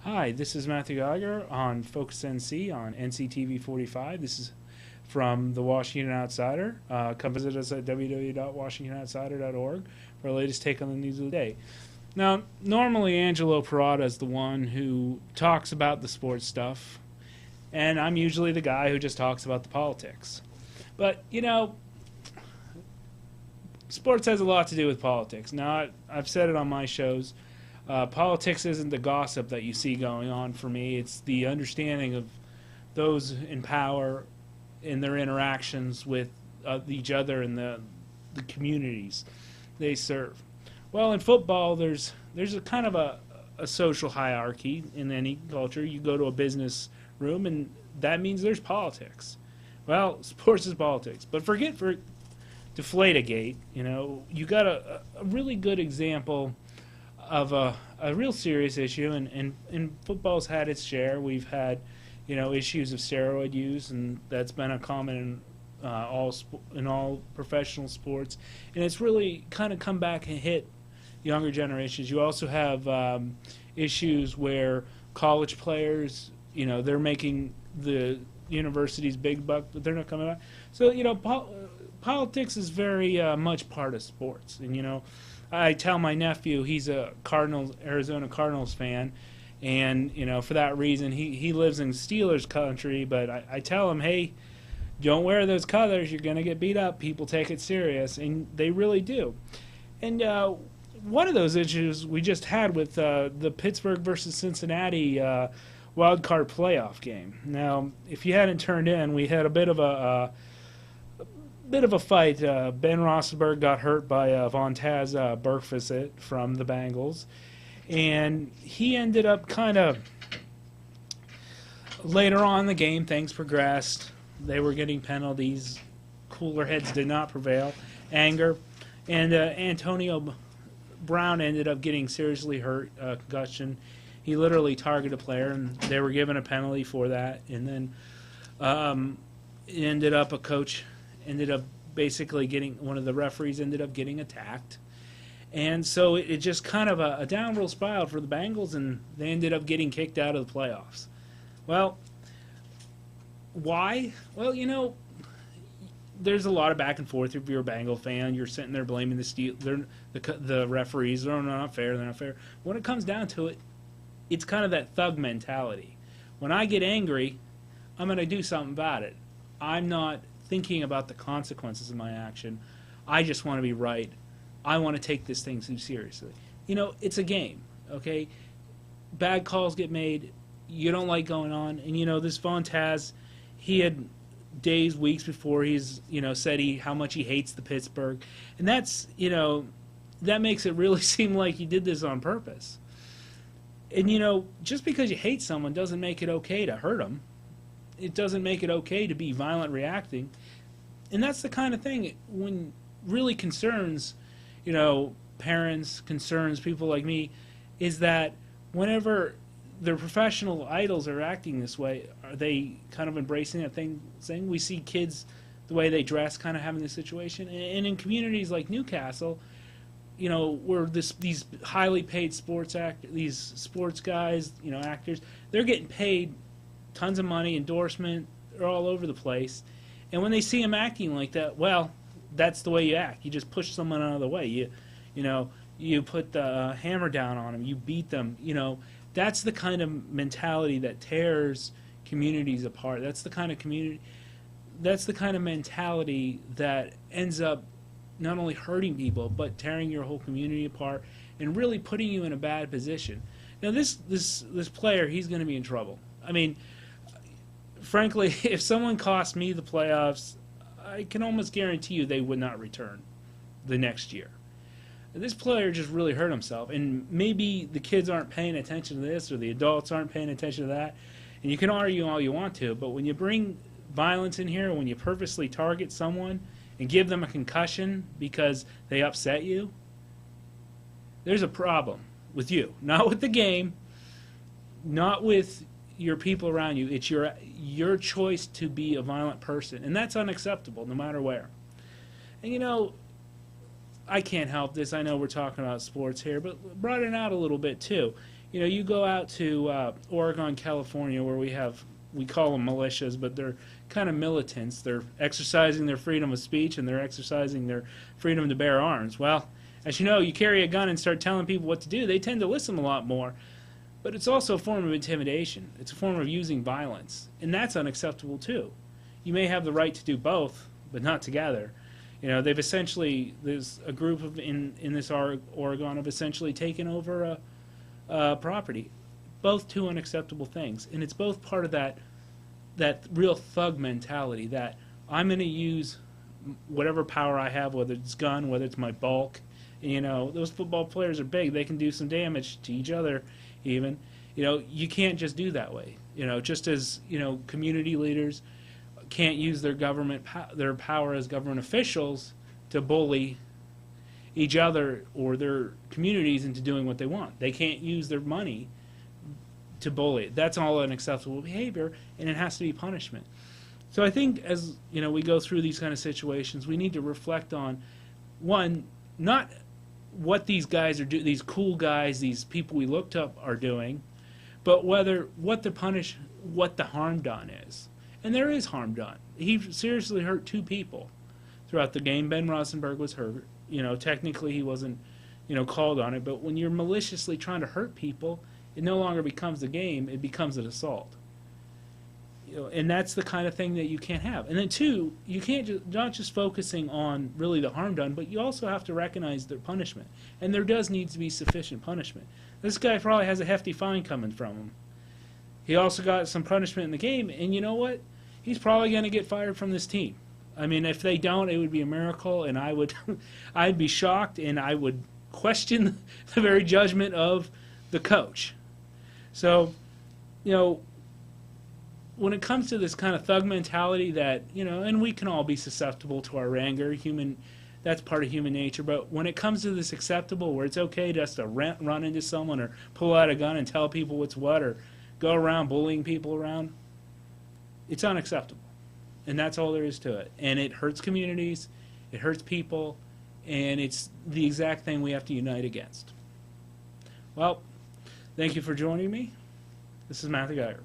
Hi, this is Matthew Geiger on Focus NC on NCTV 45. This is from the Washington Outsider. Come visit us at www.washingtonoutsider.org for our latest take on the news of the day. Now, normally Angelo Perrotta is the one who talks about the sports stuff, and I'm usually the guy who just talks about the politics. But, sports has a lot to do with politics. Now, I've said it on my shows. Politics isn't the gossip that you see going on for me. It's the understanding of those in power in their interactions with each other and the communities they serve. Well, in football, there's a kind of a social hierarchy in any culture. You go to a business room, and that means there's politics. Well, sports is politics. But forget for Deflategate. You got a really good example of a real serious issue, and football's had its share. We've had, issues of steroid use, and that's been a common in all professional sports, and it's really kind of come back and hit younger generations. You also have issues where college players, they're making the university's big buck, but they're not coming back. So, politics is very much part of sports, and I tell my nephew, he's a Arizona Cardinals fan, and for that reason he lives in Steelers country. But I tell him, hey, don't wear those colors. You're gonna get beat up. People take it serious, and they really do. And one of those issues we just had with the Pittsburgh versus Cincinnati wild card playoff game. Now, if you hadn't turned in, we had a bit of a fight. Ben Roethlisberger got hurt by Vontaz Burfict from the Bengals, and he ended up kind of later on in the game. Things progressed. They were getting penalties. Cooler heads did not prevail. Anger, and Antonio Brown ended up getting seriously hurt, concussion. He literally targeted a player, and they were given a penalty for that. And then a coach ended up basically one of the referees ended up getting attacked. And so it just kind of a downward spiral for the Bengals, and they ended up getting kicked out of the playoffs. Well, why? Well, there's a lot of back and forth. If you're a Bengal fan, you're sitting there blaming the referees. They're not fair. They're not fair. When it comes down to it, it's kind of that thug mentality. When I get angry, I'm going to do something about it. I'm not thinking about the consequences of my action. I just want to be right. I want to take this thing too seriously. It's a game, okay? Bad calls get made. You don't like going on. And, this Vontaz, he had days, weeks before he's, said how much he hates the Pittsburgh. And that's, that makes it really seem like he did this on purpose. And, just because you hate someone doesn't make it okay to hurt them. It doesn't make it okay to be violent reacting. And that's the kind of thing when really concerns, parents, concerns people like me, is that whenever their professional idols are acting this way, are they kind of embracing that thing? We see kids, the way they dress, kind of having this situation. And in communities like Newcastle, where these highly paid these sports guys, actors, they're getting paid tons of money, endorsement, they're all over the place. And when they see them acting like that, well, that's the way you act. You just push someone out of the way. You put the hammer down on them. You beat them. That's the kind of mentality that tears communities apart. That's the kind of mentality that ends up not only hurting people, but tearing your whole community apart and really putting you in a bad position. Now, this player, he's going to be in trouble. I mean, frankly, if someone cost me the playoffs, I can almost guarantee you they would not return the next year. This player just really hurt himself, and maybe the kids aren't paying attention to this or the adults aren't paying attention to that, and you can argue all you want to, but when you bring violence in here, when you purposely target someone and give them a concussion because they upset you, there's a problem with you. Not with the game, not with your people around you. It's your choice to be a violent person, and that's unacceptable no matter where. And I can't help this. I know we're talking about sports here, but broaden out a little bit too. You know, you go out to Oregon, California, where we call them militias, but they're kind of militants. They're exercising their freedom of speech and they're exercising their freedom to bear arms. Well, as you know, you carry a gun and start telling people what to do, they tend to listen a lot more. But it's also a form of intimidation. It's a form of using violence, and that's unacceptable too. You may have the right to do both, but not together. You know, there's a group in this Oregon have essentially taken over property. Both two unacceptable things, and it's both part of that real thug mentality that I'm going to use whatever power I have, whether it's gun, whether it's my bulk. And, you know, those football players are big; they can do some damage to each other. Even, you know, you can't just do that way. You know, just as community leaders can't use their their power as government officials to bully each other or their communities into doing what they want. They can't use their money to bully. That's all unacceptable behavior, and it has to be punishment. So I think as we go through these kind of situations, we need to reflect on, one, not what these guys are doing, these cool guys, these people we looked up are doing, but what the harm done is. And there is harm done. He seriously hurt 2 people throughout the game. Ben Rosenberg was hurt. Technically he wasn't, called on it, but when you're maliciously trying to hurt people, it no longer becomes a game, it becomes an assault. And that's the kind of thing that you can't have. And then 2, you can't not just focusing on really the harm done, but you also have to recognize their punishment. And there does need to be sufficient punishment. This guy probably has a hefty fine coming from him. He also got some punishment in the game, and you know what? He's probably going to get fired from this team. I mean, if they don't, it would be a miracle, and I'd be shocked, and I would question the very judgment of the coach. So, when it comes to this kind of thug mentality that, and we can all be susceptible to our anger, that's part of human nature, but when it comes to this acceptable, where it's okay just to run into someone or pull out a gun and tell people what's what or go around bullying people around, it's unacceptable. And that's all there is to it. And it hurts communities, it hurts people, and it's the exact thing we have to unite against. Well, thank you for joining me. This is Matthew Geiger.